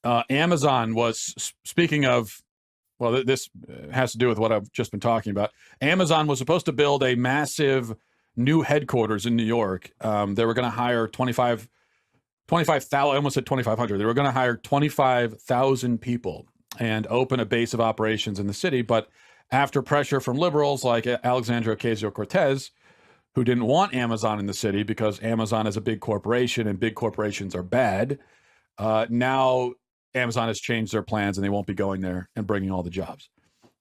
Amazon was, speaking of, well, this has to do with what I've just been talking about. Amazon was supposed to build a massive new headquarters in New York. They were going to hire 25,000, I almost said 2,500. They were going to hire 25,000 people and open a base of operations in the city. But after pressure from liberals like Alexandria Ocasio-Cortez, who didn't want Amazon in the city because Amazon is a big corporation and big corporations are bad, now Amazon has changed their plans and they won't be going there and bringing all the jobs.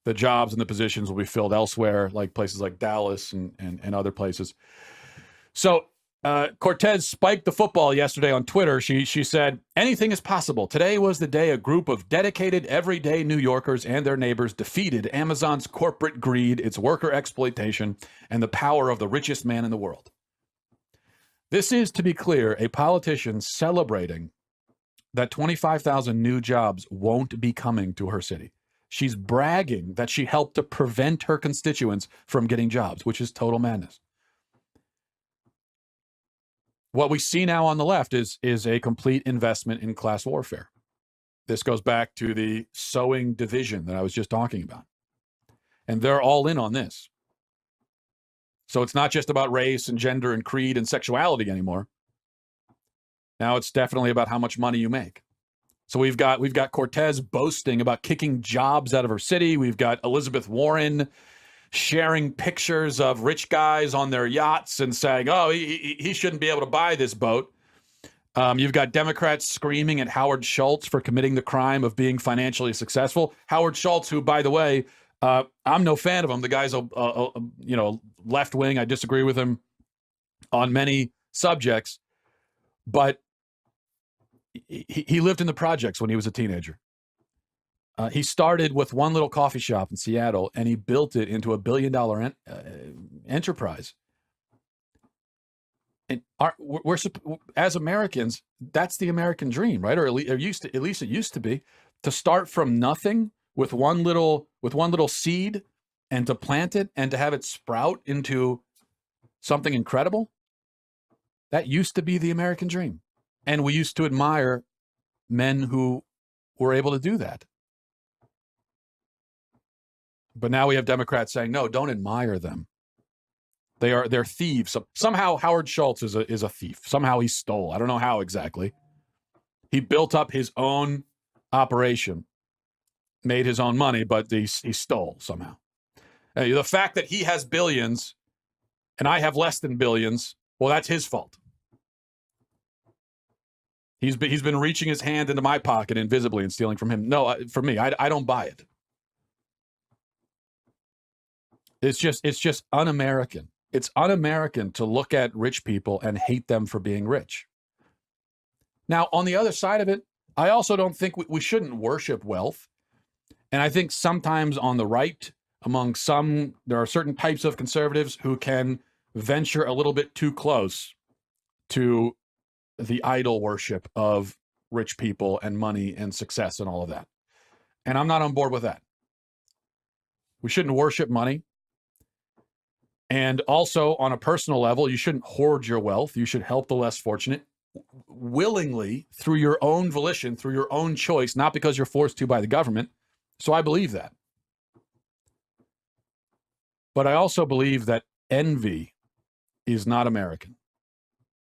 The jobs and the positions will be filled elsewhere, like places like Dallas and other places. So Cortez spiked the football yesterday on Twitter. She said, anything is possible. Today was the day a group of dedicated, everyday New Yorkers and their neighbors defeated Amazon's corporate greed, its worker exploitation, and the power of the richest man in the world. This is, to be clear, a politician celebrating that 25,000 new jobs won't be coming to her city. She's bragging that she helped to prevent her constituents from getting jobs, which is total madness. What we see now on the left is a complete investment in class warfare. This goes back to the sowing division that I was just talking about. And they're all in on this. So it's not just about race and gender and creed and sexuality anymore. Now it's definitely about how much money you make. So we've got Cortez boasting about kicking jobs out of her city. We've got Elizabeth Warren sharing pictures of rich guys on their yachts and saying, oh, he shouldn't be able to buy this boat. You've got Democrats screaming at Howard Schultz for committing the crime of being financially successful. Howard Schultz, who, by the way, I'm no fan of him. The guy's left wing. I disagree with him on many subjects, but he lived in the projects when he was a teenager. He started with one little coffee shop in Seattle, and he built it into a $1 billion enterprise. And we're as Americans, that's the American dream, right? Or at least it used to be, to start from nothing with one little seed, and to plant it and to have it sprout into something incredible. That used to be the American dream, and we used to admire men who were able to do that. But now we have Democrats saying, no, don't admire them. They're thieves. Somehow Howard Schultz is a thief. Somehow he stole. I don't know how exactly. He built up his own operation, made his own money, but he stole somehow. The fact that he has billions and I have less than billions, well, that's his fault. He's been reaching his hand into my pocket invisibly and stealing from him. No, for me, I don't buy it. It's just un-American. It's un-American to look at rich people and hate them for being rich. Now, on the other side of it, I also don't think we shouldn't worship wealth. And I think sometimes on the right, there are certain types of conservatives who can venture a little bit too close to the idol worship of rich people and money and success and all of that. And I'm not on board with that. We shouldn't worship money. And also, on a personal level, you shouldn't hoard your wealth. You should help the less fortunate willingly, through your own volition, through your own choice, not because you're forced to by the government. So I believe that. But I also believe that envy is not American.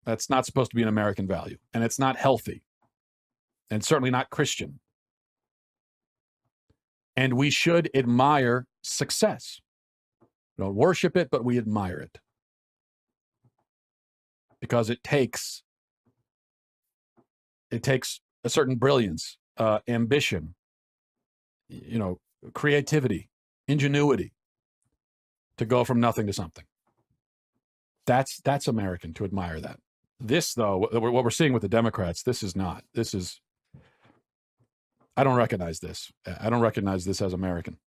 That's not supposed to be an American value. And it's not healthy. And certainly not Christian. And we should admire success. We don't worship it, but we admire it. Because it takes a certain brilliance, ambition, creativity, ingenuity to go from nothing to something. That's American, to admire that. This, though, what we're seeing with the Democrats, this is not. I don't recognize this. I don't recognize this as American.